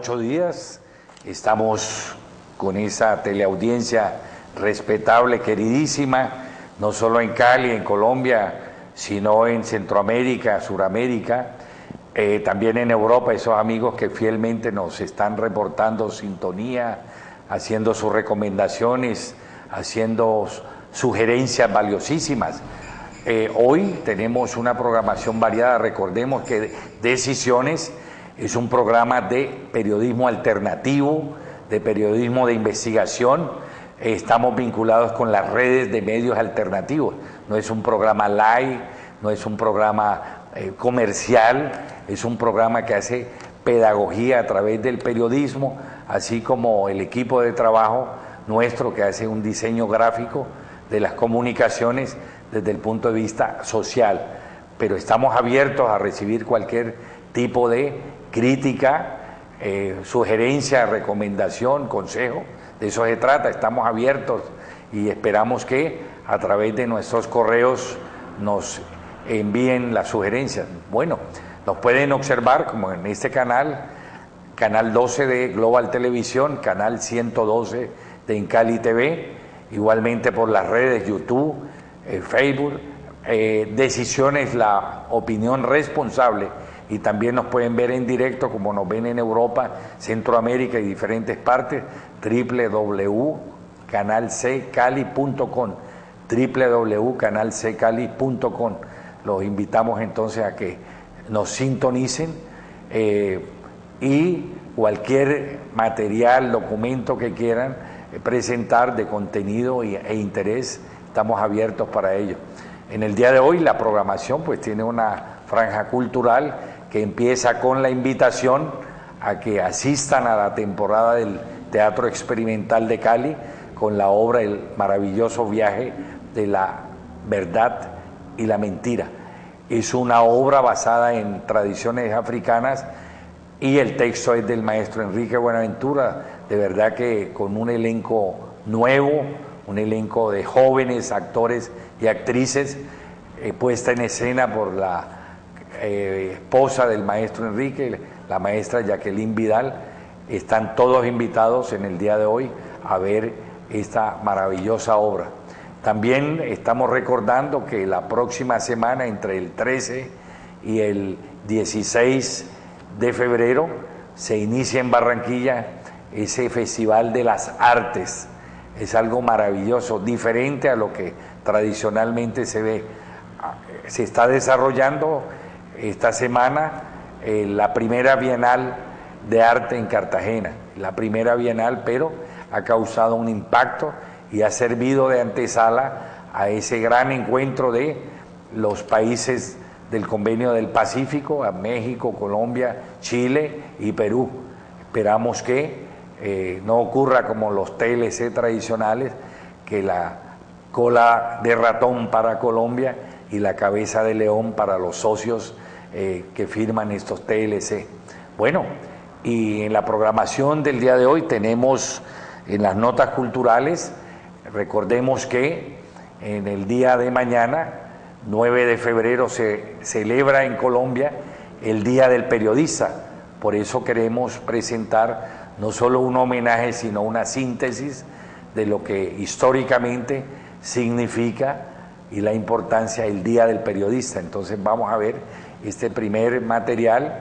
8 días. Estamos con esa teleaudiencia respetable, queridísima, no solo en Cali, en Colombia, sino en Centroamérica, Suramérica, también en Europa, esos amigos que fielmente nos están reportando sintonía, haciendo sus recomendaciones, haciendo sugerencias valiosísimas. Hoy tenemos una programación variada. Recordemos que Decisiones es un programa de periodismo alternativo, de periodismo de investigación. Estamos vinculados con las redes de medios alternativos. No es un programa live, no es un programa comercial, es un programa que hace pedagogía a través del periodismo, así como el equipo de trabajo nuestro que hace un diseño gráfico de las comunicaciones desde el punto de vista social. Pero estamos abiertos a recibir cualquier tipo de crítica, sugerencia, recomendación, consejo. De eso se trata, estamos abiertos y esperamos que a través de nuestros correos nos envíen las sugerencias. Bueno, nos pueden observar como en este canal, canal 12 de Global Televisión, canal 112 de Incali TV, igualmente por las redes YouTube, Facebook, Decisiones, la opinión responsable, y también nos pueden ver en directo como nos ven en Europa, Centroamérica y diferentes partes, www.canalccali.com, www.canalccali.com. Los invitamos entonces a que nos sintonicen y cualquier material, documento que quieran presentar de contenido e interés, estamos abiertos para ello. En el día de hoy la programación pues tiene una franja cultural que empieza con la invitación a que asistan a la temporada del Teatro Experimental de Cali con la obra El maravilloso viaje de la verdad y la mentira. Es una obra basada en tradiciones africanas y el texto es del maestro Enrique Buenaventura, de verdad que con un elenco nuevo, un elenco de jóvenes actores y actrices, puesta en escena por la esposa del maestro Enrique, la maestra Jacqueline Vidal. Están todos invitados en el día de hoy a ver esta maravillosa obra. También estamos recordando que la próxima semana, entre el 13 y el 16 de febrero, se inicia en Barranquilla ese Festival de las Artes. Es algo maravilloso, diferente a lo que tradicionalmente se ve. Se está desarrollando esta semana la primera Bienal de Arte en Cartagena, la primera Bienal, pero ha causado un impacto y ha servido de antesala a ese gran encuentro de los países del Convenio del Pacífico, a México, Colombia, Chile y Perú. Esperamos que no ocurra como los TLC tradicionales, que la cola de ratón para Colombia y la cabeza de león para los socios que firman estos TLC. Bueno, y en la programación del día de hoy tenemos en las notas culturales, recordemos que en el día de mañana, 9 de febrero, se celebra en Colombia el Día del Periodista. Por eso queremos presentar no solo un homenaje, sino una síntesis de lo que históricamente significa y la importancia del Día del Periodista. Entonces vamos a ver este primer material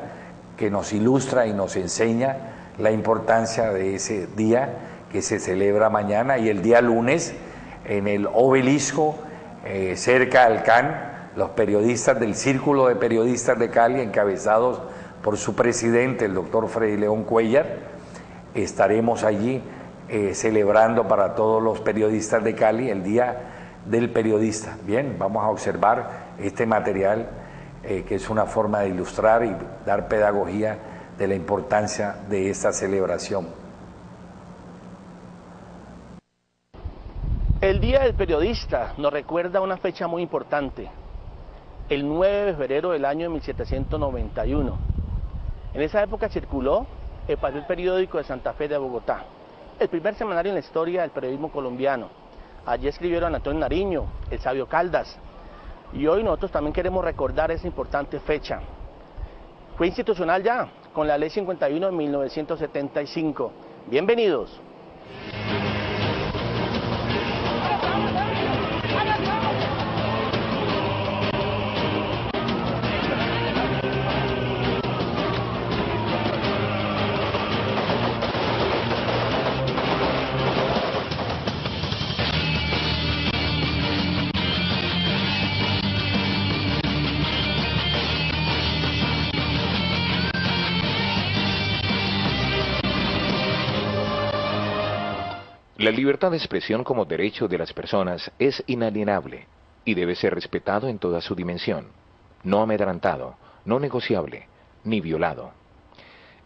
que nos ilustra y nos enseña la importancia de ese día que se celebra mañana, y el día lunes en el Obelisco, cerca al CAN, los periodistas del Círculo de Periodistas de Cali, encabezados por su presidente, el doctor Freddy León Cuellar, estaremos allí celebrando para todos los periodistas de Cali el Día del Periodista. Bien, vamos a observar este material que es una forma de ilustrar y dar pedagogía de la importancia de esta celebración. El Día del Periodista nos recuerda una fecha muy importante, el 9 de febrero del año 1791. En esa época circuló el papel periódico de Santa Fe de Bogotá, el primer semanario en la historia del periodismo colombiano. Allí escribieron Antonio Nariño, el sabio Caldas, y hoy nosotros también queremos recordar esa importante fecha. Fue institucional ya, con la Ley 51 de 1975. Bienvenidos. La libertad de expresión como derecho de las personas es inalienable y debe ser respetado en toda su dimensión, no amedrantado, no negociable, ni violado.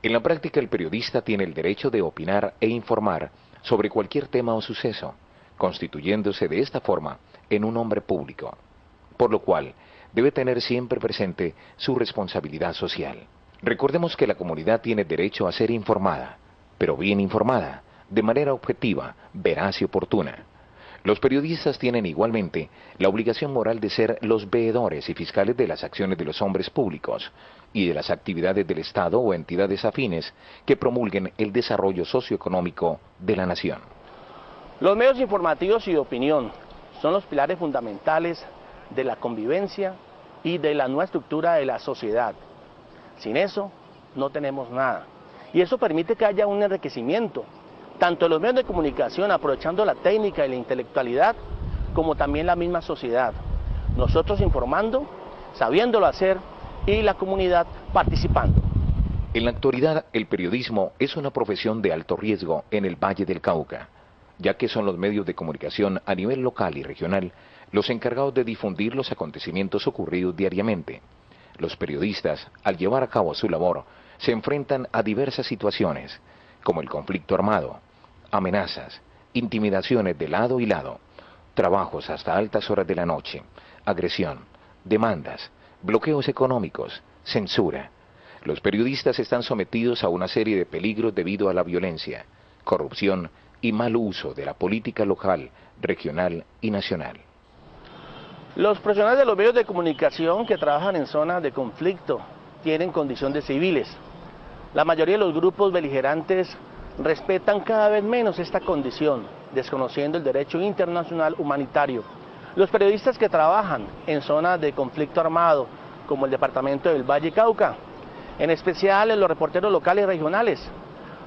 En la práctica, el periodista tiene el derecho de opinar e informar sobre cualquier tema o suceso, constituyéndose de esta forma en un hombre público, por lo cual debe tener siempre presente su responsabilidad social. Recordemos que la comunidad tiene derecho a ser informada, pero bien informada, de manera objetiva, veraz y oportuna. Los periodistas tienen igualmente la obligación moral de ser los veedores y fiscales de las acciones de los hombres públicos y de las actividades del Estado o entidades afines que promulguen el desarrollo socioeconómico de la nación. Los medios informativos y de opinión son los pilares fundamentales de la convivencia y de la nueva estructura de la sociedad. Sin eso, no tenemos nada. Y eso permite que haya un enriquecimiento tanto de los medios de comunicación, aprovechando la técnica y la intelectualidad, como también la misma sociedad. Nosotros informando, sabiéndolo hacer, y la comunidad participando. En la actualidad, el periodismo es una profesión de alto riesgo en el Valle del Cauca, ya que son los medios de comunicación a nivel local y regional los encargados de difundir los acontecimientos ocurridos diariamente. Los periodistas, al llevar a cabo su labor, se enfrentan a diversas situaciones, como el conflicto armado, amenazas, intimidaciones de lado y lado, trabajos hasta altas horas de la noche, agresión, demandas, bloqueos económicos, censura. Los periodistas están sometidos a una serie de peligros debido a la violencia, corrupción y mal uso de la política local, regional y nacional. Los profesionales de los medios de comunicación que trabajan en zonas de conflicto tienen condición de civiles. La mayoría de los grupos beligerantes respetan cada vez menos esta condición, desconociendo el derecho internacional humanitario. Los periodistas que trabajan en zonas de conflicto armado, como el departamento del Valle Cauca, en especial los reporteros locales y regionales,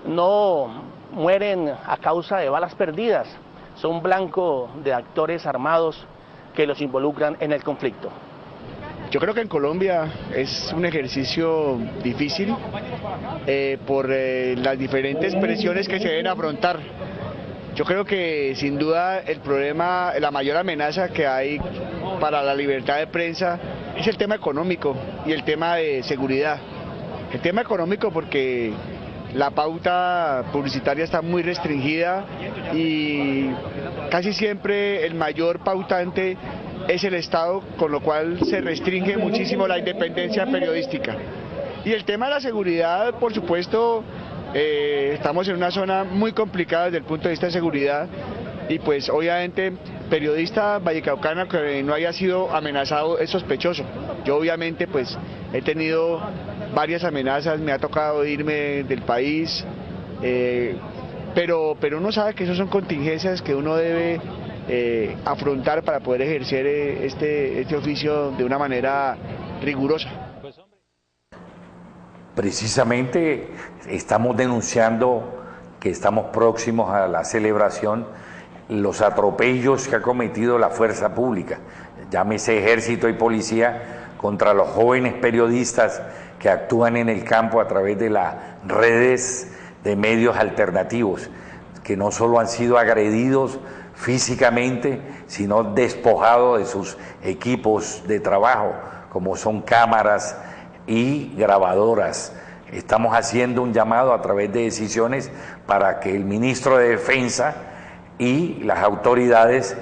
no mueren a causa de balas perdidas, son blanco de actores armados que los involucran en el conflicto. Yo creo que en Colombia es un ejercicio difícil por las diferentes presiones que se deben afrontar. Yo creo que sin duda el problema, la mayor amenaza que hay para la libertad de prensa es el tema económico y el tema de seguridad. El tema económico porque la pauta publicitaria está muy restringida y casi siempre el mayor pautante es el Estado, con lo cual se restringe muchísimo la independencia periodística. Y el tema de la seguridad, por supuesto, estamos en una zona muy complicada desde el punto de vista de seguridad y pues obviamente periodista vallecaucano que no haya sido amenazado es sospechoso. Yo obviamente pues he tenido varias amenazas, me ha tocado irme del país, pero uno sabe que esas son contingencias que uno debe afrontar para poder ejercer este oficio de una manera rigurosa. Precisamente estamos denunciando que estamos próximos a la celebración los atropellos que ha cometido la fuerza pública, llámese ejército y policía, contra los jóvenes periodistas que actúan en el campo a través de las redes de medios alternativos, que no solo han sido agredidos físicamente, sino despojados de sus equipos de trabajo, como son cámaras y grabadoras. Estamos haciendo un llamado a través de decisiones para que el ministro de Defensa y las autoridades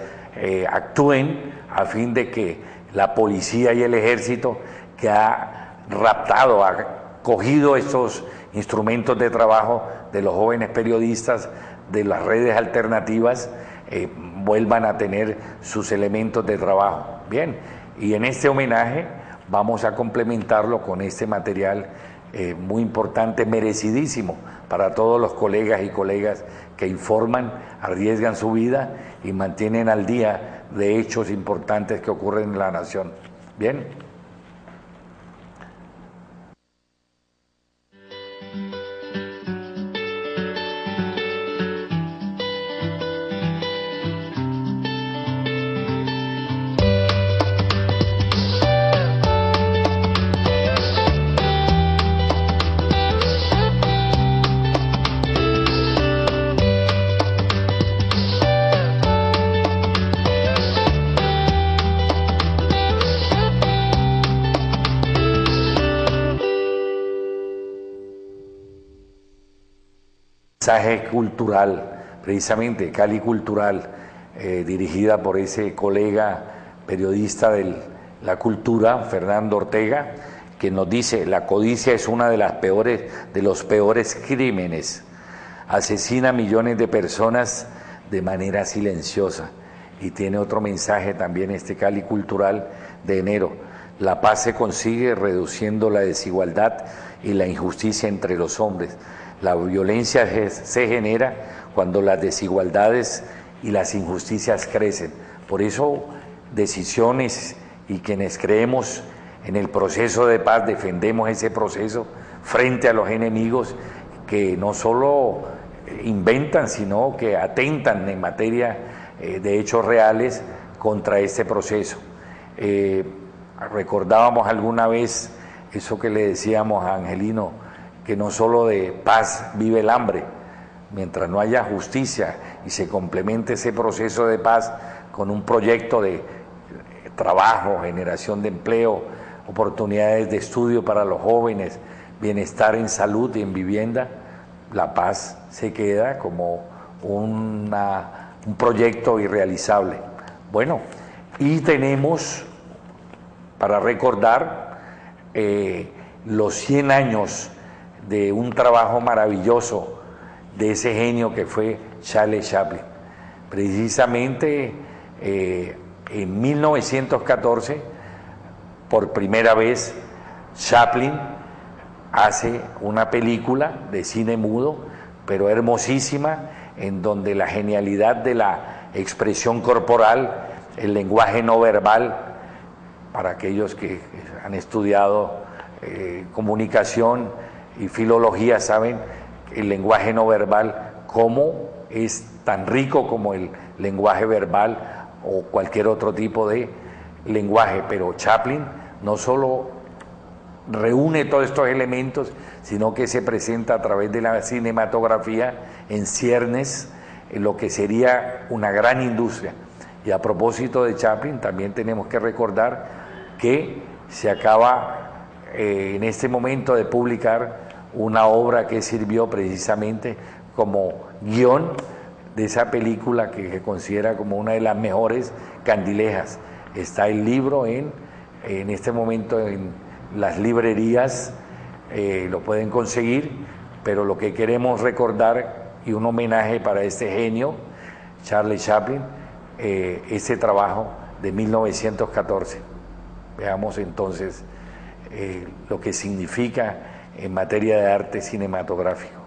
actúen a fin de que la policía y el ejército, que ha raptado, ha cogido estos instrumentos de trabajo de los jóvenes periodistas de las redes alternativas, vuelvan a tener sus elementos de trabajo. Bien, y en este homenaje vamos a complementarlo con este material muy importante, merecidísimo para todos los colegas y colegas que informan, arriesgan su vida y mantienen al día de hechos importantes que ocurren en la nación. Bien. Mensaje cultural, precisamente Cali Cultural, dirigida por ese colega periodista de la cultura, Fernando Ortega, que nos dice: la codicia es una de los peores crímenes, asesina a millones de personas de manera silenciosa. Y tiene otro mensaje también este Cali Cultural de enero: la paz se consigue reduciendo la desigualdad y la injusticia entre los hombres. La violencia se genera cuando las desigualdades y las injusticias crecen. Por eso, decisiones y quienes creemos en el proceso de paz, defendemos ese proceso frente a los enemigos que no solo inventan, sino que atentan en materia de hechos reales contra este proceso. Recordábamos alguna vez eso que le decíamos a Angelino, que no solo de paz vive el hambre. Mientras no haya justicia y se complemente ese proceso de paz con un proyecto de trabajo, generación de empleo, oportunidades de estudio para los jóvenes, bienestar en salud y en vivienda, la paz se queda como un proyecto irrealizable. Bueno, y tenemos para recordar los 100 años de un trabajo maravilloso de ese genio que fue Charles Chaplin. Precisamente en 1914, por primera vez, Chaplin hace una película de cine mudo, pero hermosísima, en donde la genialidad de la expresión corporal, el lenguaje no verbal, para aquellos que han estudiado comunicación y filología saben el lenguaje no verbal, cómo es tan rico como el lenguaje verbal o cualquier otro tipo de lenguaje. Pero Chaplin no solo reúne todos estos elementos, sino que se presenta a través de la cinematografía en ciernes en lo que sería una gran industria. Y a propósito de Chaplin, también tenemos que recordar que se acaba en este momento de publicar una obra que sirvió precisamente como guión de esa película que se considera como una de las mejores, Candilejas. Está el libro en este momento en las librerías, lo pueden conseguir, pero lo que queremos recordar y un homenaje para este genio, Charles Chaplin, ese trabajo de 1914. Veamos entonces lo que significa en materia de arte cinematográfico.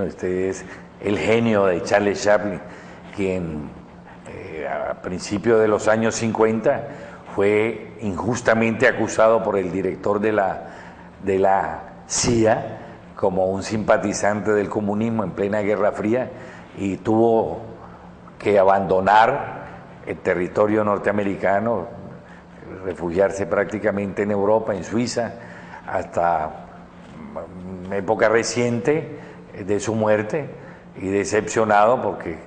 Bueno, este es el genio de Charles Chaplin, quien a principios de los años 50 fue injustamente acusado por el director de la CIA como un simpatizante del comunismo en plena Guerra Fría, y tuvo que abandonar el territorio norteamericano, refugiarse prácticamente en Europa, en Suiza, hasta época reciente de su muerte, y decepcionado porque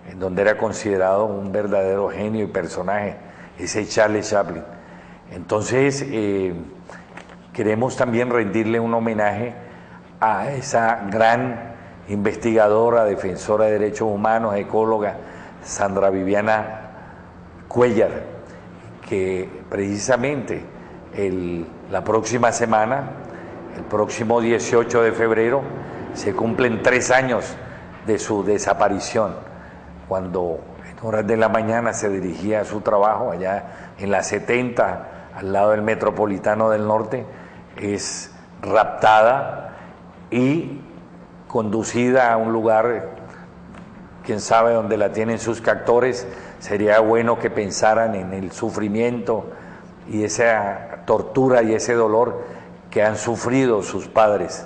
en donde era considerado un verdadero genio y personaje, ese Charles Chaplin. Entonces, queremos también rendirle un homenaje a esa gran investigadora, defensora de derechos humanos, ecóloga, Sandra Viviana Cuéllar, que precisamente la próxima semana, el próximo 18 de febrero, se cumplen 3 años de su desaparición, cuando en horas de la mañana se dirigía a su trabajo allá en la 70, al lado del Metropolitano del Norte, es raptada y conducida a un lugar, quién sabe dónde la tienen sus captores. Sería bueno que pensaran en el sufrimiento y esa tortura y ese dolor que han sufrido sus padres.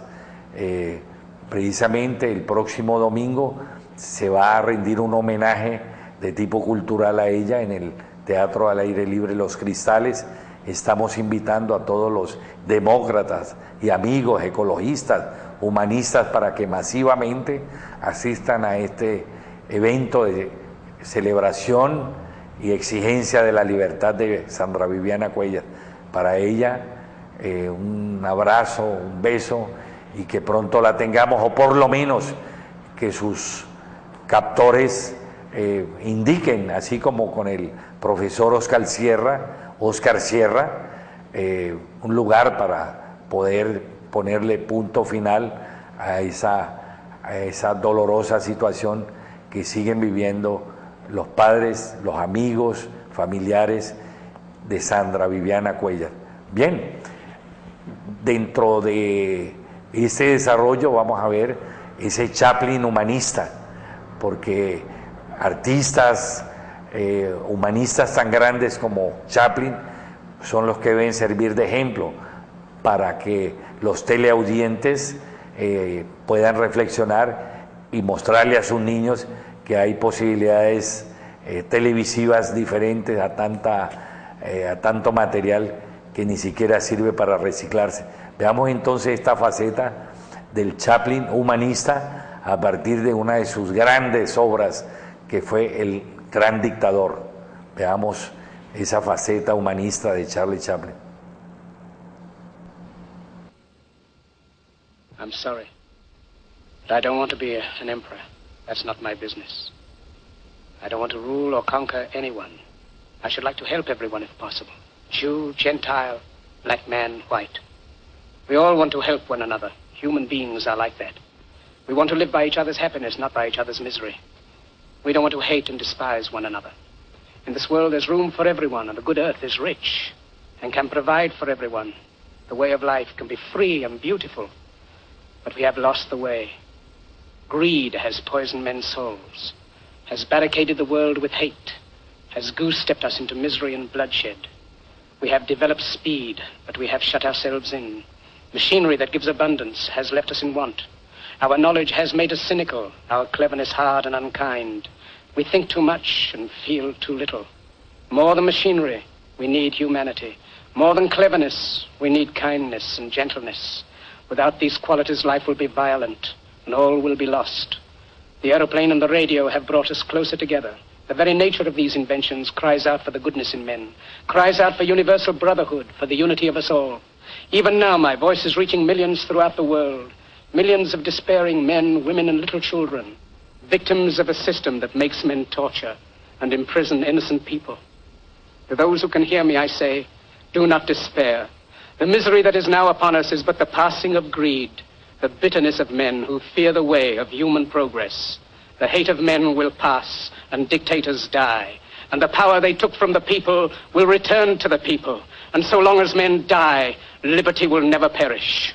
Precisamente el próximo domingo se va a rendir un homenaje de tipo cultural a ella en el Teatro al Aire Libre Los Cristales. Estamos invitando a todos los demócratas y amigos ecologistas, humanistas, para que masivamente asistan a este evento de celebración y exigencia de la libertad de Sandra Viviana Cuéllar. Para ella, un abrazo, un beso, y que pronto la tengamos, o por lo menos que sus captores indiquen, así como con el profesor Oscar Sierra, un lugar para poder ponerle punto final a esa dolorosa situación que siguen viviendo los padres, los amigos, familiares de Sandra Viviana Cuéllar. Bien, dentro de ese desarrollo vamos a ver ese Chaplin humanista, porque artistas humanistas tan grandes como Chaplin son los que deben servir de ejemplo para que los teleaudientes puedan reflexionar y mostrarle a sus niños que hay posibilidades televisivas diferentes a tanto material que ni siquiera sirve para reciclarse. Veamos entonces esta faceta del Chaplin humanista a partir de una de sus grandes obras, que fue El Gran Dictador. Veamos esa faceta humanista de Charlie Chaplin. I'm sorry, but I don't want to be an emperor. That's not my business. I don't want to rule or conquer anyone. I should like to help everyone if possible. Jew, Gentile, black man, white. We all want to help one another. Human beings are like that. We want to live by each other's happiness, not by each other's misery. We don't want to hate and despise one another. In this world there's room for everyone, and the good earth is rich and can provide for everyone. The way of life can be free and beautiful, but we have lost the way. Greed has poisoned men's souls, has barricaded the world with hate, has goose-stepped us into misery and bloodshed. We have developed speed, but we have shut ourselves in. Machinery that gives abundance has left us in want. Our knowledge has made us cynical, our cleverness hard and unkind. We think too much and feel too little. More than machinery, we need humanity. More than cleverness, we need kindness and gentleness. Without these qualities, life will be violent, and all will be lost. The aeroplane and the radio have brought us closer together. The very nature of these inventions cries out for the goodness in men, cries out for universal brotherhood, for the unity of us all. Even now, my voice is reaching millions throughout the world, millions of despairing men, women, and little children, victims of a system that makes men torture and imprison innocent people. To those who can hear me, I say, do not despair. The misery that is now upon us is but the passing of greed, the bitterness of men who fear the way of human progress. The hate of men will pass, and dictators die, and the power they took from the people will return to the people. And so long as men die, liberty will never perish.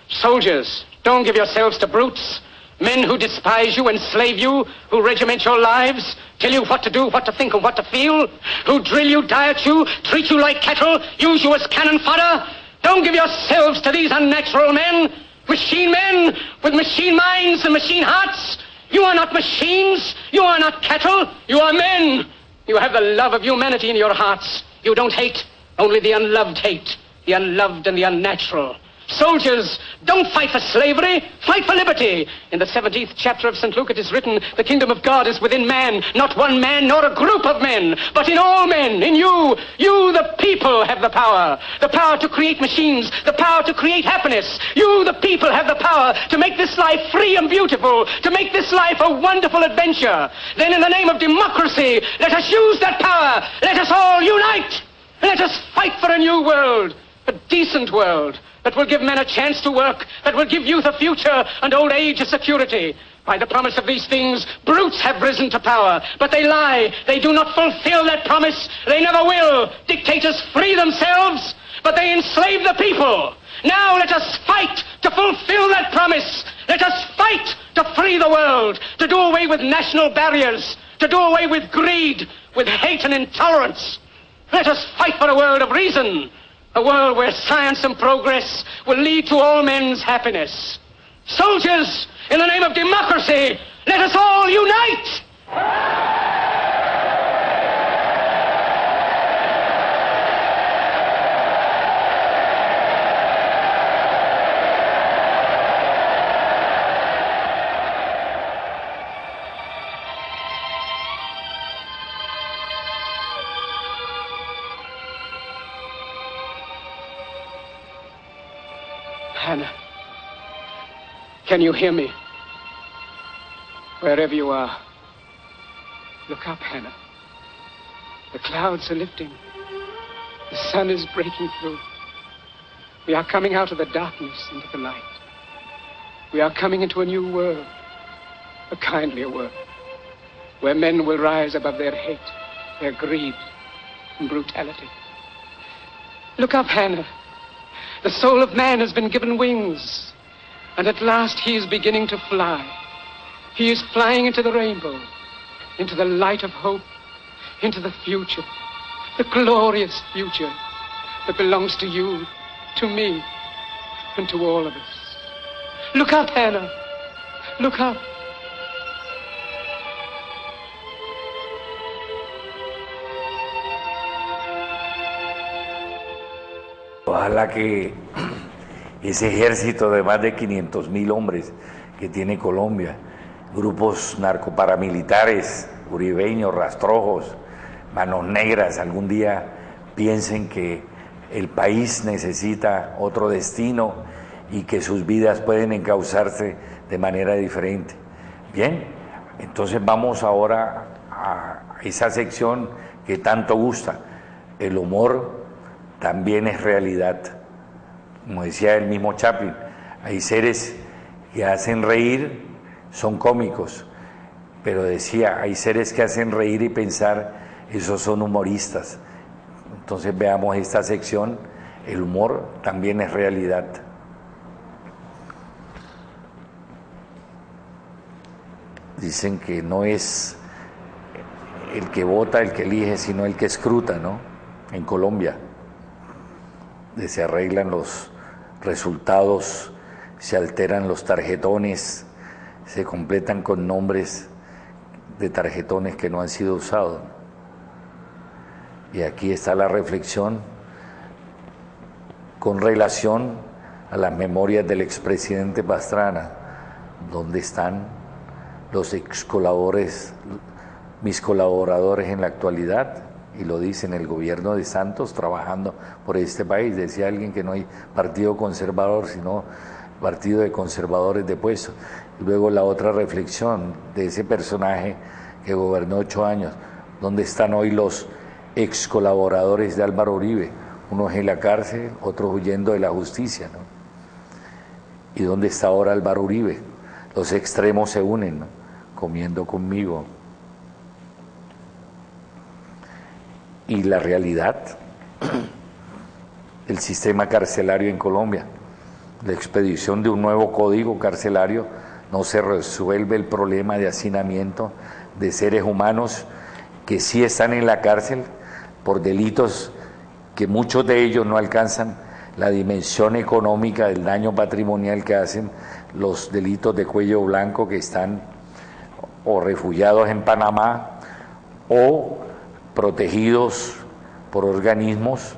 Soldiers, Don't give yourselves to brutes, men who despise you, enslave you, who regiment your lives, tell you what to do, what to think, and what to feel, who drill you, diet you, treat you like cattle, use you as cannon fodder. Don't give yourselves to these unnatural men with machine minds and machine hearts. You are not machines. You are not cattle. You are men. You have the love of humanity in your hearts. You don't hate. Only the unloved hate. The unloved and the unnatural. Soldiers, don't fight for slavery, fight for liberty. In the 17th chapter of St. Luke it is written, the kingdom of God is within man, not one man nor a group of men, but in all men, in you. You, the people, have the power to create machines, the power to create happiness. You, the people, have the power to make this life free and beautiful, to make this life a wonderful adventure. Then in the name of democracy, let us use that power. Let us all unite. Let us fight for a new world, a decent world, that will give men a chance to work, that will give youth a future and old age a security. By the promise of these things, brutes have risen to power, but they lie. They do not fulfill that promise. They never will. Dictators free themselves, but they enslave the people. Now let us fight to fulfill that promise. Let us fight to free the world, to do away with national barriers, to do away with greed, with hate and intolerance. Let us fight for a world of reason, a world where science and progress will lead to all men's happiness. Soldiers, in the name of democracy, let us all unite! Hannah, can you hear me? Wherever you are, look up, Hannah. The clouds are lifting. The sun is breaking through. We are coming out of the darkness into the light. We are coming into a new world, a kindlier world, where men will rise above their hate, their greed, and brutality. Look up, Hannah. The soul of man has been given wings, and at last he is beginning to fly. He is flying into the rainbow, into the light of hope, into the future, the glorious future that belongs to you, to me, and to all of us. Look up, Hannah. Look up. Ojalá que ese ejército de más de 500.000 hombres que tiene Colombia, grupos narcoparamilitares, uribeños, rastrojos, manos negras, algún día piensen que el país necesita otro destino y que sus vidas pueden encauzarse de manera diferente. Bien, entonces vamos ahora a esa sección que tanto gusta, el humor también es realidad. Como decía el mismo Chaplin, hay seres que hacen reír, son cómicos, pero decía, hay seres que hacen reír y pensar, esos son humoristas. Entonces veamos esta sección, el humor también es realidad. Dicen que no es el que vota, el que elige, sino el que escruta, ¿no? En Colombia se arreglan los resultados, se alteran los tarjetones, se completan con nombres de tarjetones que no han sido usados. Y aquí está la reflexión con relación a las memorias del expresidente Pastrana. ¿Dónde están los excolaboradores, mis colaboradores en la actualidad? Y lo dice en el gobierno de Santos, trabajando por este país. Decía alguien que no hay partido conservador, sino partido de conservadores de puesto. Y luego la otra reflexión de ese personaje que gobernó 8 años. ¿Dónde están hoy los ex colaboradores de Álvaro Uribe? Unos en la cárcel, otros huyendo de la justicia, ¿no? ¿Y dónde está ahora Álvaro Uribe? Los extremos se unen, ¿no? Comiendo conmigo. Y la realidad del sistema carcelario en Colombia. la expedición de un nuevo código carcelario no se resuelve el problema de hacinamiento de seres humanos que sí están en la cárcel por delitos que muchos de ellos no alcanzan la dimensión económica del daño patrimonial que hacen los delitos de cuello blanco que están o refugiados en Panamá o protegidos por organismos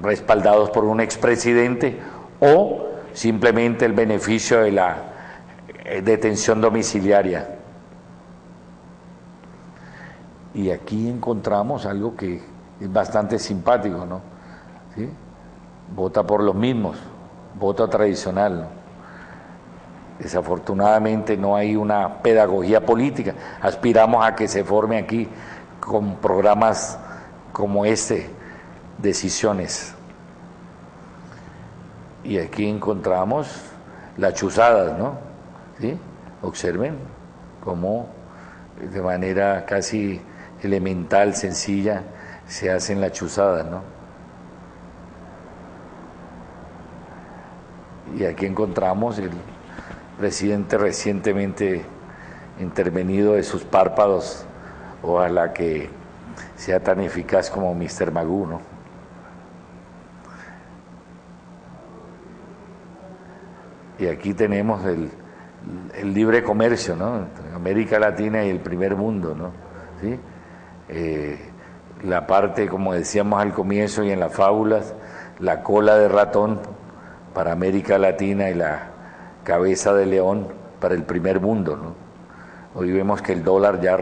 respaldados por un expresidente o simplemente el beneficio de la detención domiciliaria. Y aquí encontramos algo que es bastante simpático, ¿no? ¿Sí? Vota por los mismos, voto tradicional, ¿no? Desafortunadamente no hay una pedagogía política. Aspiramos a que se forme aquí con programas como Decisiones. Y aquí encontramos las chuzadas, ¿no? ¿Sí? Observen cómo de manera casi elemental, sencilla, se hacen las chuzadas, ¿no? Y aquí encontramos el presidente recientemente intervenido de sus párpados, ojalá que sea tan eficaz como Mr. Magoo, ¿no? Y aquí tenemos el libre comercio, ¿no? Entre América Latina y el primer mundo, ¿no? ¿Sí? La parte, como decíamos al comienzo y en las fábulas, la cola de ratón para América Latina y la cabeza de león para el primer mundo, ¿no? Hoy vemos que el dólar ya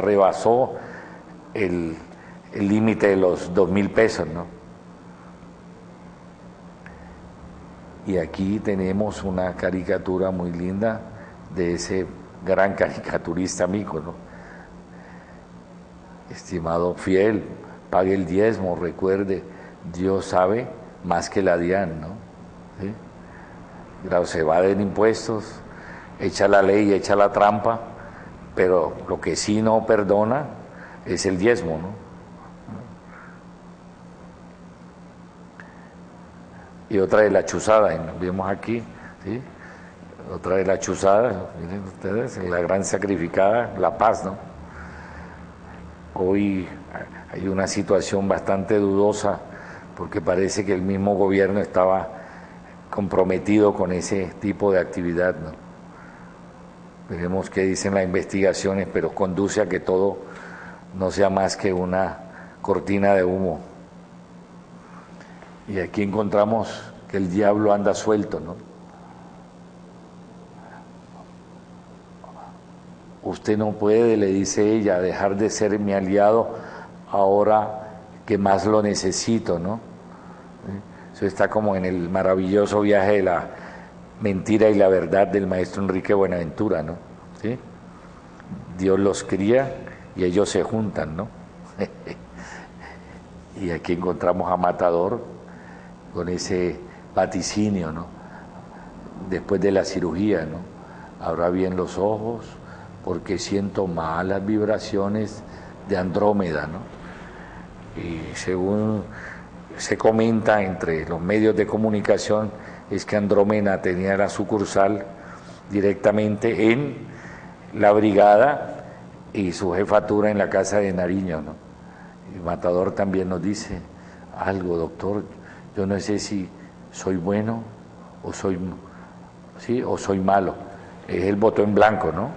rebasó el límite de los 2.000 pesos, ¿no? Y aquí tenemos una caricatura muy linda de ese gran caricaturista mico, ¿no? Estimado fiel, pague el diezmo, recuerde, Dios sabe más que la DIAN, ¿no? ¿Sí? Claro, se evaden impuestos, echa la ley, echa la trampa, pero lo que sí no perdona es el diezmo, ¿no? Y otra de la chuzada, y nos vemos aquí, ¿sí? Otra de la chuzada, miren ustedes, la gran sacrificada, la paz, ¿no? Hoy hay una situación bastante dudosa porque parece que el mismo gobierno estaba comprometido con ese tipo de actividad, ¿no? Veremos qué dicen las investigaciones, pero conduce a que todo no sea más que una cortina de humo. Y aquí encontramos que el diablo anda suelto, ¿no? Usted no puede, le dice ella, dejar de ser mi aliado ahora que más lo necesito, ¿no? Eso está como en el maravilloso viaje de la mentira y la verdad del maestro Enrique Buenaventura, ¿no? ¿Sí? Dios los cría y ellos se juntan, ¿no? Y aquí encontramos a Matador con ese vaticinio, ¿no? Después de la cirugía, ¿no? Abra bien los ojos porque siento malas vibraciones de Andrómeda, ¿no? Y según se comenta entre los medios de comunicación, es que Andrómeda tenía la sucursal directamente en la brigada y su jefatura en la casa de Nariño, ¿no? Y Matador también nos dice algo, doctor, yo no sé si soy bueno o soy, ¿sí? o soy malo. Él votó en blanco, ¿no?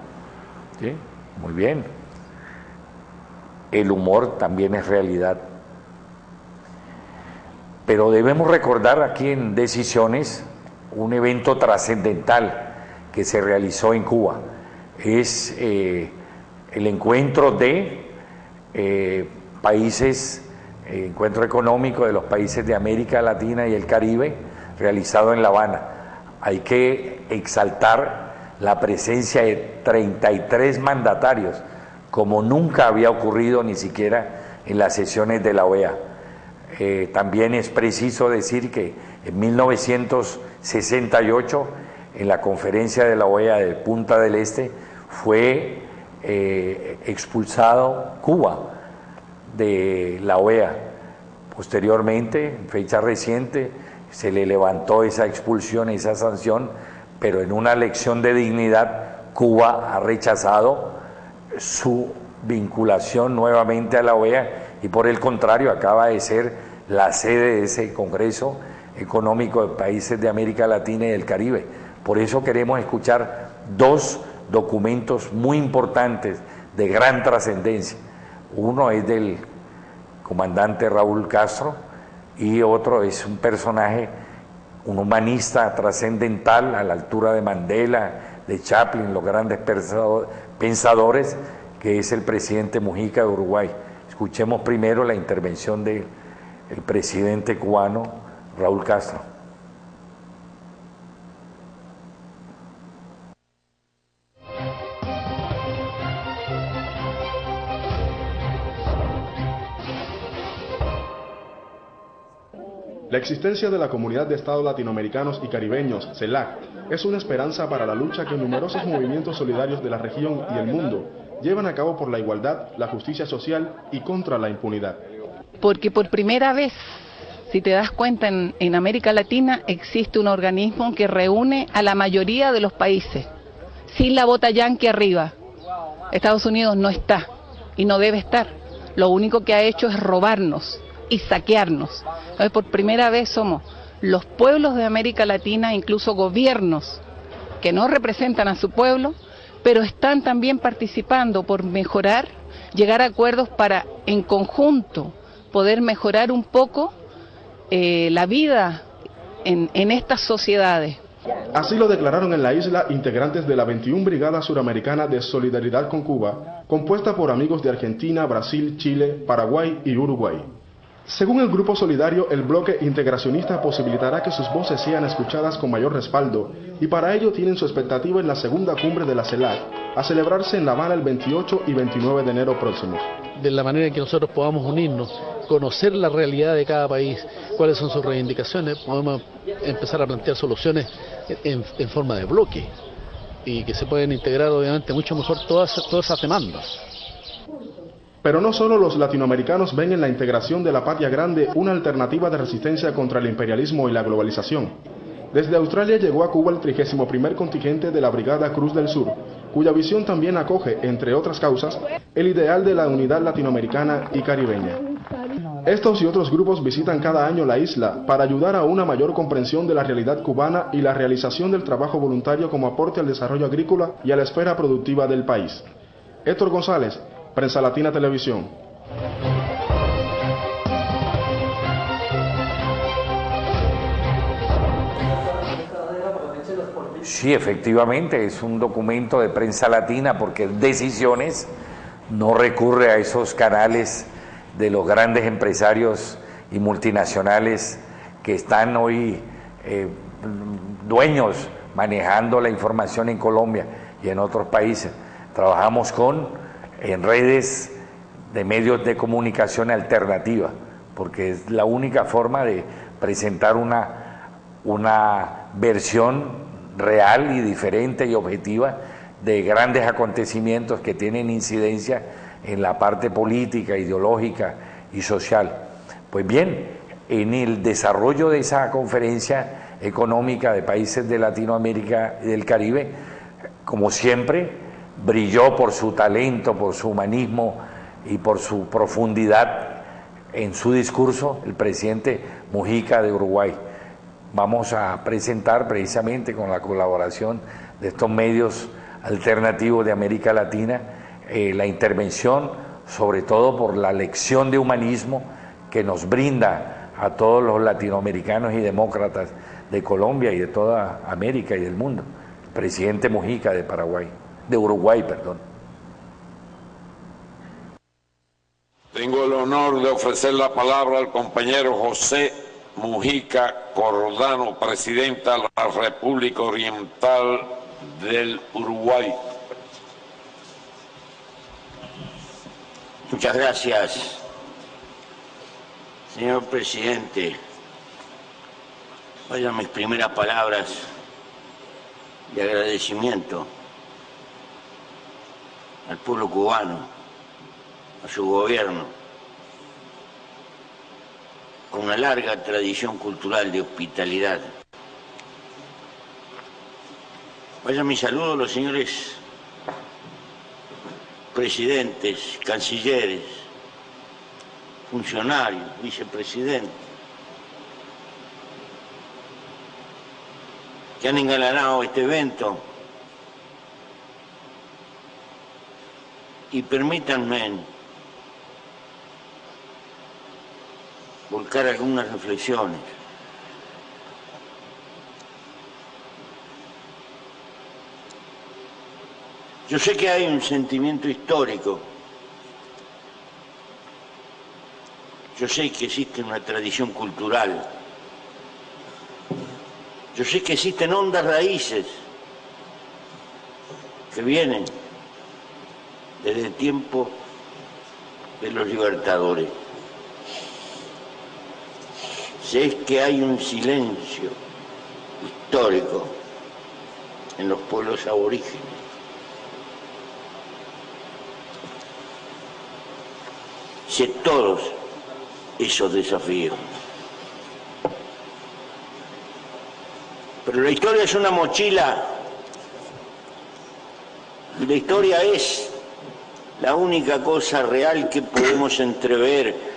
¿Sí? Muy bien. El humor también es realidad. Pero debemos recordar aquí en Decisiones un evento trascendental que se realizó en Cuba. Es el encuentro de países, encuentro económico de los países de América Latina y el Caribe, realizado en La Habana. Hay que exaltar la presencia de 33 mandatarios, como nunca había ocurrido ni siquiera en las sesiones de la OEA. También es preciso decir que en 1968, en la conferencia de la OEA de Punta del Este, fue expulsado Cuba de la OEA Posteriormente, en fecha reciente, se le levantó esa expulsión, esa sanción, pero en una lección de dignidad, Cuba ha rechazado su vinculación nuevamente a la OEA y por el contrario acaba de ser la sede de ese Congreso Económico de Países de América Latina y del Caribe. Por eso queremos escuchar dos documentos muy importantes de gran trascendencia. Uno es del comandante Raúl Castro y otro es un personaje, un humanista trascendental a la altura de Mandela, de Chaplin, los grandes pensadores, que es el presidente Mujica de Uruguay. Escuchemos primero la intervención del presidente cubano Raúl Castro. La existencia de la Comunidad de Estados Latinoamericanos y Caribeños, CELAC, es una esperanza para la lucha que numerosos movimientos solidarios de la región y el mundo llevan a cabo por la igualdad, la justicia social y contra la impunidad. Porque por primera vez, si te das cuenta, en América Latina existe un organismo que reúne a la mayoría de los países, sin la bota yanqui arriba. Estados Unidos no está y no debe estar. Lo único que ha hecho es robarnos y saquearnos. Entonces, por primera vez somos los pueblos de América Latina, incluso gobiernos que no representan a su pueblo, pero están también participando por mejorar, llegar a acuerdos para en conjunto poder mejorar un poco la vida en estas sociedades. Así lo declararon en la isla integrantes de la 21 Brigada Suramericana de Solidaridad con Cuba, compuesta por amigos de Argentina, Brasil, Chile, Paraguay y Uruguay. Según el Grupo Solidario, el bloque integracionista posibilitará que sus voces sean escuchadas con mayor respaldo y para ello tienen su expectativa en la segunda cumbre de la CELAC, a celebrarse en La Habana el 28 y 29 de enero próximos. De la manera en que nosotros podamos unirnos, conocer la realidad de cada país, cuáles son sus reivindicaciones, podemos empezar a plantear soluciones en forma de bloque y que se pueden integrar obviamente mucho mejor todas esas demandas. Pero no solo los latinoamericanos ven en la integración de la patria grande una alternativa de resistencia contra el imperialismo y la globalización. Desde Australia llegó a Cuba el 31º contingente de la Brigada Cruz del Sur, cuya visión también acoge, entre otras causas, el ideal de la unidad latinoamericana y caribeña. Estos y otros grupos visitan cada año la isla para ayudar a una mayor comprensión de la realidad cubana y la realización del trabajo voluntario como aporte al desarrollo agrícola y a la esfera productiva del país. Héctor González, Prensa Latina Televisión. Sí, efectivamente, es un documento de Prensa Latina porque Decisiones no recurre a esos canales de los grandes empresarios y multinacionales que están hoy dueños manejando la información en Colombia y en otros países. Trabajamos en redes de medios de comunicación alternativa, porque es la única forma de presentar una versión real y diferente y objetiva de grandes acontecimientos que tienen incidencia en la parte política, ideológica y social. Pues bien, en el desarrollo de esa conferencia económica de países de Latinoamérica y del Caribe, como siempre, brilló por su talento, por su humanismo y por su profundidad en su discurso el presidente Mujica de Uruguay. Vamos a presentar precisamente con la colaboración de estos medios alternativos de América Latina la intervención, sobre todo por la lección de humanismo que nos brinda a todos los latinoamericanos y demócratas de Colombia y de toda América y del mundo, el presidente Mujica de Uruguay, perdón. Tengo el honor de ofrecer la palabra al compañero José Mujica Cordano, presidente de la República Oriental del Uruguay. Muchas gracias, señor presidente. Vayan mis primeras palabras de agradecimiento al pueblo cubano, a su gobierno, con una larga tradición cultural de hospitalidad. Vaya mi saludo a los señores presidentes, cancilleres, funcionarios, vicepresidentes, que han engalanado este evento. Y permítanme volcar algunas reflexiones. Yo sé que hay un sentimiento histórico. Yo sé que existe una tradición cultural. Yo sé que existen hondas raíces que vienen desde el tiempo de los libertadores. Sé que hay un silencio histórico en los pueblos aborígenes. Sé todos esos desafíos. Pero la historia es una mochila y la historia es la única cosa real que podemos entrever.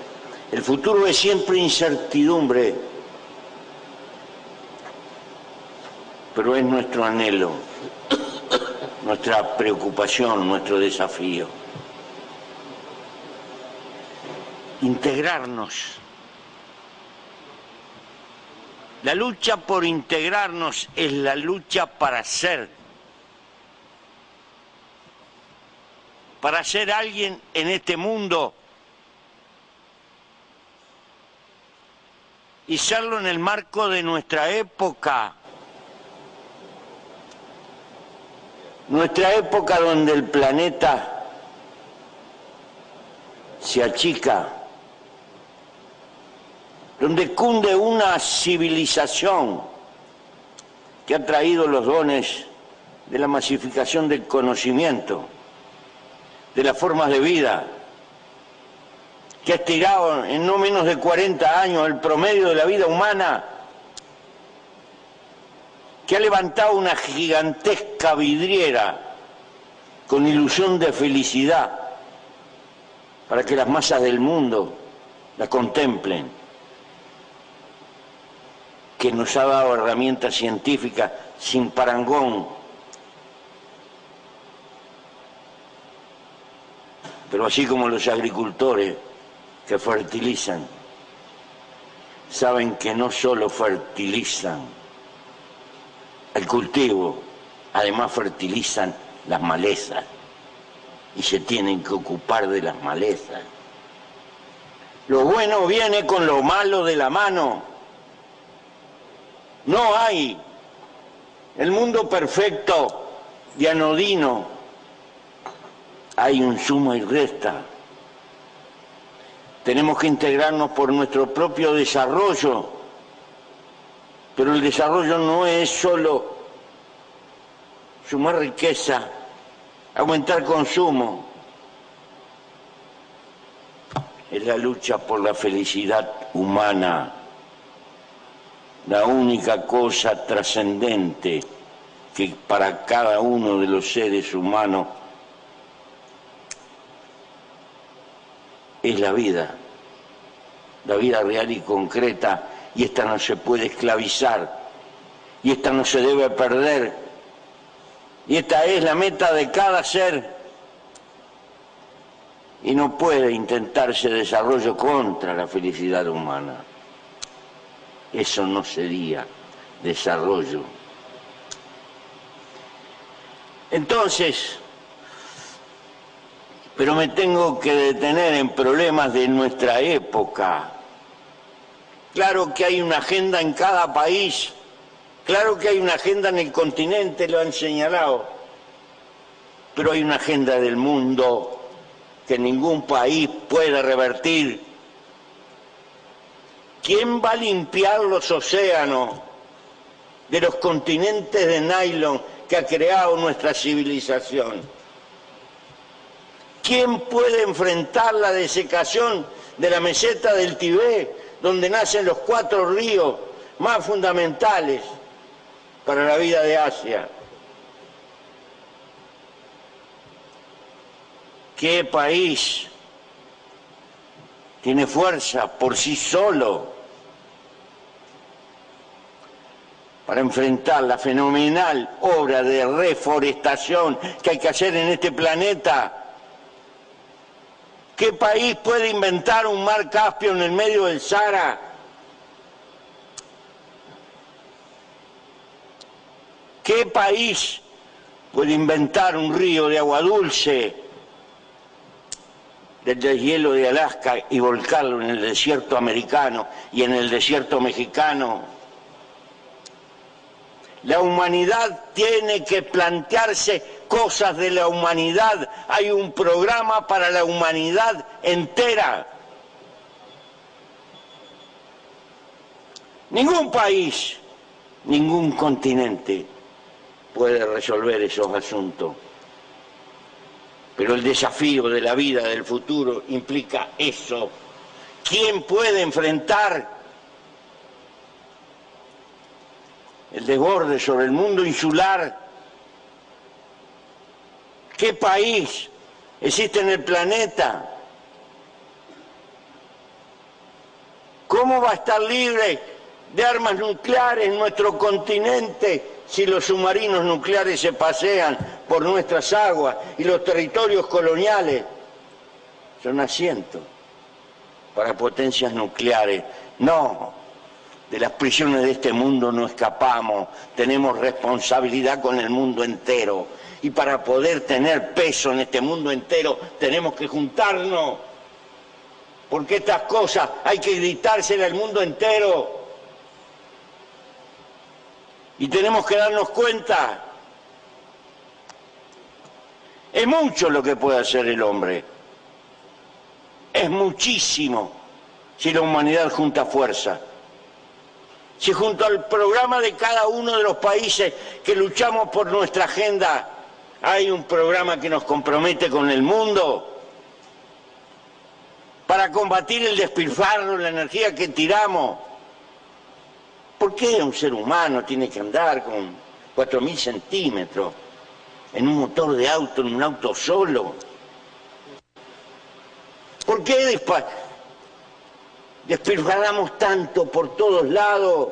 El futuro es siempre incertidumbre, pero es nuestro anhelo, nuestra preocupación, nuestro desafío. Integrarnos. La lucha por integrarnos es la lucha para ser alguien en este mundo y serlo en el marco de nuestra época donde el planeta se achica, donde cunde una civilización que ha traído los dones de la masificación del conocimiento, de las formas de vida, que ha estirado en no menos de 40 años el promedio de la vida humana, que ha levantado una gigantesca vidriera con ilusión de felicidad para que las masas del mundo la contemplen, que nos ha dado herramientas científicas sin parangón, pero así como los agricultores que fertilizan, saben que no solo fertilizan el cultivo, además fertilizan las malezas y se tienen que ocupar de las malezas. Lo bueno viene con lo malo de la mano. No hay el mundo perfecto y anodino. Hay un suma y resta. Tenemos que integrarnos por nuestro propio desarrollo, pero el desarrollo no es solo sumar riqueza, aumentar consumo. Es la lucha por la felicidad humana, la única cosa trascendente que para cada uno de los seres humanos es la vida real y concreta, y esta no se puede esclavizar, y esta no se debe perder, y esta es la meta de cada ser, y no puede intentarse desarrollo contra la felicidad humana. Eso no sería desarrollo. Entonces, pero me tengo que detener en problemas de nuestra época. Claro que hay una agenda en cada país, claro que hay una agenda en el continente, lo han señalado, pero hay una agenda del mundo que ningún país puede revertir. ¿Quién va a limpiar los océanos de los continentes de nylon que ha creado nuestra civilización? ¿Quién puede enfrentar la desecación de la meseta del Tibet, donde nacen los 4 ríos más fundamentales para la vida de Asia. ¿Qué país tiene fuerza por sí solo para enfrentar la fenomenal obra de reforestación que hay que hacer en este planeta? ¿Qué país puede inventar un mar Caspio en el medio del Sahara? ¿Qué país puede inventar un río de agua dulce del deshielo de Alaska y volcarlo en el desierto americano y en el desierto mexicano? La humanidad tiene que plantearse cosas de la humanidad. Hay un programa para la humanidad entera. Ningún país, ningún continente puede resolver esos asuntos. Pero el desafío de la vida del futuro implica eso. ¿Quién puede enfrentar el desborde sobre el mundo insular? ¿Qué país existe en el planeta? ¿Cómo va a estar libre de armas nucleares en nuestro continente si los submarinos nucleares se pasean por nuestras aguas y los territorios coloniales son asientos para potencias nucleares? No. De las prisiones de este mundo no escapamos, tenemos responsabilidad con el mundo entero. Y para poder tener peso en este mundo entero tenemos que juntarnos. Porque estas cosas hay que gritárselas al mundo entero. Y tenemos que darnos cuenta. Es mucho lo que puede hacer el hombre. Es muchísimo si la humanidad junta fuerza. Si junto al programa de cada uno de los países que luchamos por nuestra agenda, hay un programa que nos compromete con el mundo para combatir el despilfarro, la energía que tiramos. ¿Por qué un ser humano tiene que andar con 4.000 centímetros en un motor de auto, en un auto solo? ¿Por qué despilfarramos tanto por todos lados?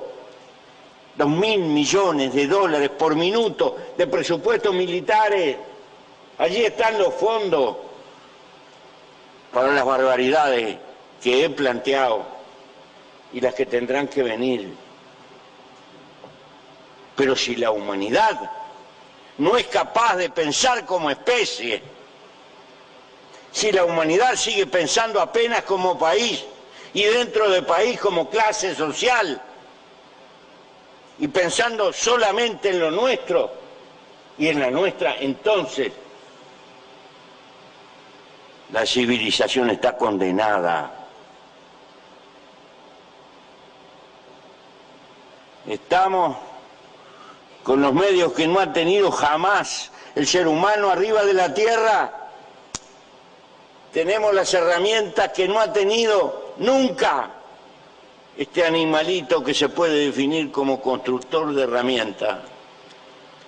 2.000 millones de dólares por minuto de presupuestos militares. Allí están los fondos para las barbaridades que he planteado y las que tendrán que venir. Pero si la humanidad no es capaz de pensar como especie, si la humanidad sigue pensando apenas como país y dentro del país como clase social, y pensando solamente en lo nuestro y en la nuestra, entonces la civilización está condenada. Estamos con los medios que no ha tenido jamás el ser humano arriba de la tierra. Tenemos las herramientas que no ha tenido nunca este animalito que se puede definir como constructor de herramientas.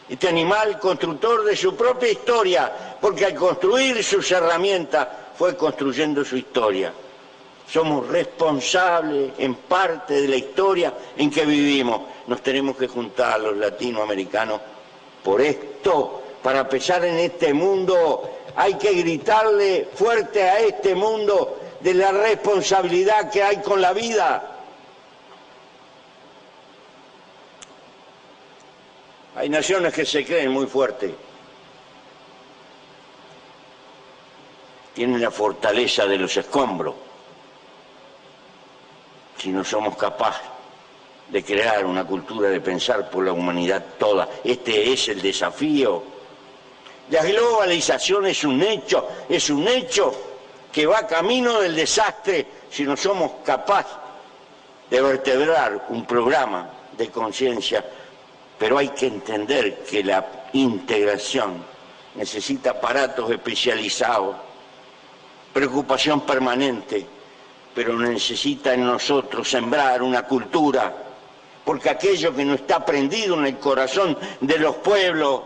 Este animal constructor de su propia historia, porque al construir sus herramientas fue construyendo su historia. Somos responsables en parte de la historia en que vivimos. Nos tenemos que juntar los latinoamericanos por esto, para pesar en este mundo. Hay que gritarle fuerte a este mundo de la responsabilidad que hay con la vida. Hay naciones que se creen muy fuertes. Tienen la fortaleza de los escombros. Si no somos capaces de crear una cultura de pensar por la humanidad toda, este es el desafío. La globalización es un hecho que va camino del desastre si no somos capaces de vertebrar un programa de conciencia. Pero hay que entender que la integración necesita aparatos especializados, preocupación permanente pero necesita en nosotros sembrar una cultura, porque aquello que no está prendido en el corazón de los pueblos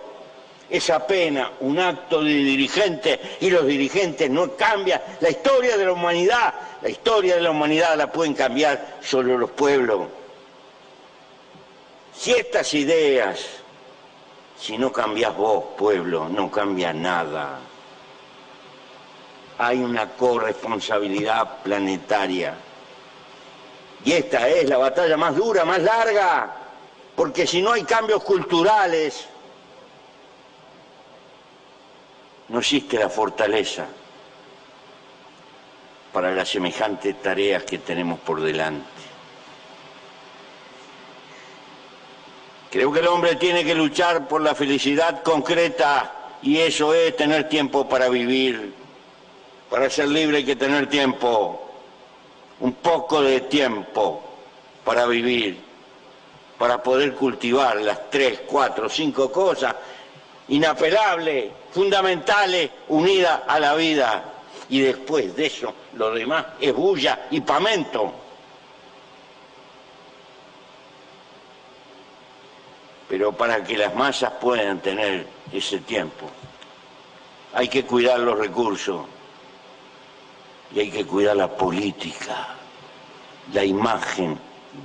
es apenas un acto de dirigentes, y los dirigentes no cambian la historia de la humanidad. La historia de la humanidad la pueden cambiar solo los pueblos. Si estas ideas, si no cambias vos, pueblo, no cambia nada. Hay una corresponsabilidad planetaria. Y esta es la batalla más dura, más larga, porque si no hay cambios culturales, no existe la fortaleza para las semejantes tareas que tenemos por delante. Creo que el hombre tiene que luchar por la felicidad concreta, y eso es tener tiempo para vivir. Para ser libre hay que tener tiempo, un poco de tiempo para vivir, para poder cultivar las 3, 4, 5 cosas inapelables, fundamentales, unidas a la vida. Y después de eso, lo demás es bulla y pamento. Pero para que las masas puedan tener ese tiempo, hay que cuidar los recursos y hay que cuidar la política, la imagen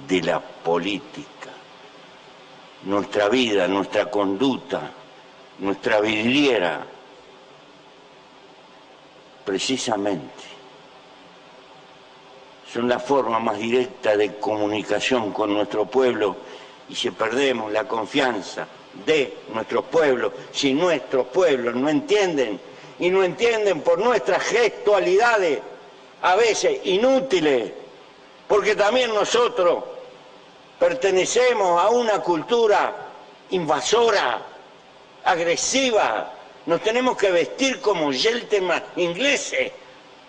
de la política, nuestra vida, nuestra conducta, nuestra vidriera. Precisamente son la forma más directa de comunicación con nuestro pueblo, y si perdemos la confianza de nuestros pueblos, si nuestros pueblos no entienden, y no entienden por nuestras gestualidades, a veces inútiles, porque también nosotros pertenecemos a una cultura invasora, agresiva. Nos tenemos que vestir como gentleman ingleses,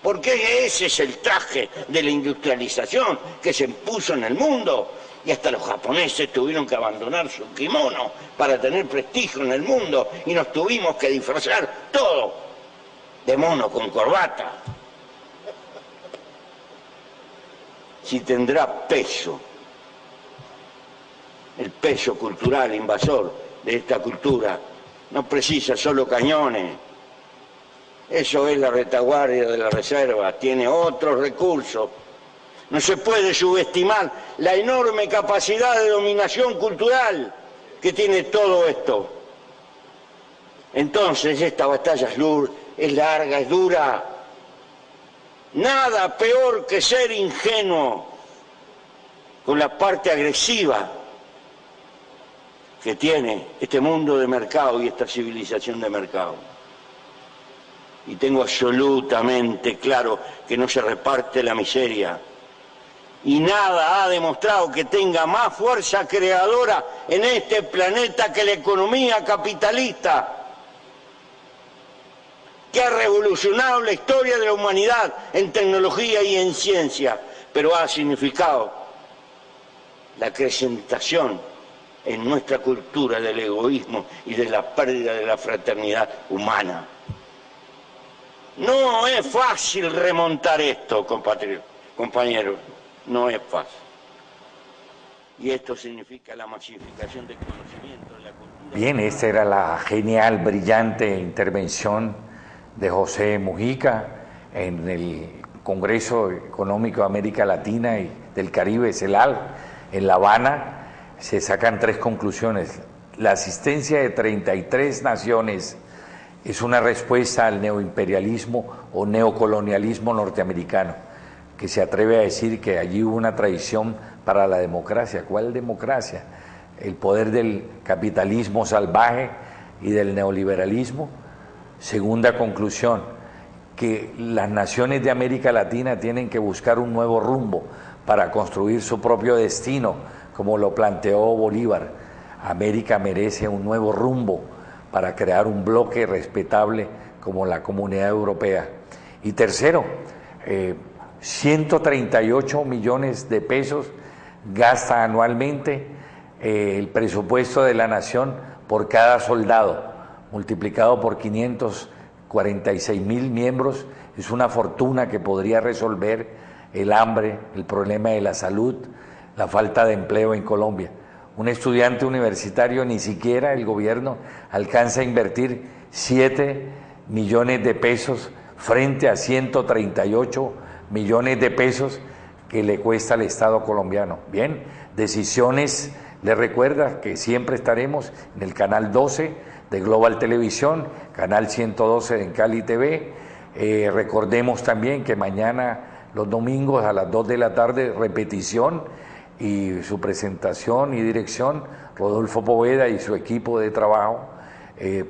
porque ese es el traje de la industrialización que se impuso en el mundo, y hasta los japoneses tuvieron que abandonar su kimono para tener prestigio en el mundo, y nos tuvimos que disfrazar todo de mono con corbata. Si tendrá peso, el peso cultural invasor de esta cultura, no precisa solo cañones. Eso es la retaguardia de la reserva, tiene otros recursos. No se puede subestimar la enorme capacidad de dominación cultural que tiene todo esto. Entonces esta batalla es larga, es dura. Nada peor que ser ingenuo con la parte agresiva que tiene este mundo de mercado y esta civilización de mercado. Y tengo absolutamente claro que no se reparte la miseria. Y nada ha demostrado que tenga más fuerza creadora en este planeta que la economía capitalista, que ha revolucionado la historia de la humanidad en tecnología y en ciencia, pero ha significado la acrecentación en nuestra cultura del egoísmo y de la pérdida de la fraternidad humana. No es fácil remontar esto, compañeros, no es fácil. Y esto significa la masificación del conocimiento, de la cultura. Bien, esta era la genial, brillante intervención de José Mujica en el Congreso Económico de América Latina y del Caribe, CELAC, en La Habana. Se sacan 3 conclusiones. La asistencia de 33 naciones es una respuesta al neoimperialismo o neocolonialismo norteamericano, que se atreve a decir que allí hubo una traición para la democracia. ¿Cuál democracia? El poder del capitalismo salvaje y del neoliberalismo. Segunda conclusión, que las naciones de América Latina tienen que buscar un nuevo rumbo para construir su propio destino, como lo planteó Bolívar. América merece un nuevo rumbo para crear un bloque respetable como la Comunidad Europea. Y tercero, 138 millones de pesos gasta anualmente el presupuesto de la nación por cada soldado, multiplicado por 546.000 miembros, es una fortuna que podría resolver el hambre, el problema de la salud, la falta de empleo en Colombia. Un estudiante universitario, ni siquiera el gobierno alcanza a invertir 7 millones de pesos frente a 138 millones de pesos que le cuesta al Estado colombiano. Bien, decisiones, les recuerda que siempre estaremos en el canal 12 de Global Televisión, canal 112 en Cali TV. Recordemos también que mañana, los domingos a las 2 de la tarde, repetición, y su presentación y dirección, Rodolfo Poveda y su equipo de trabajo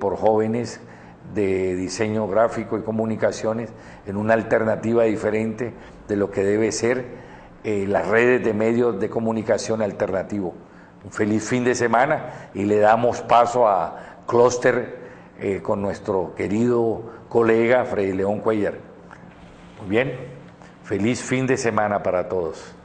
por jóvenes de diseño gráfico y comunicaciones en una alternativa diferente de lo que debe ser las redes de medios de comunicación alternativo. Un feliz fin de semana y le damos paso a Clúster con nuestro querido colega Freddy León Cuellar. Muy bien, feliz fin de semana para todos.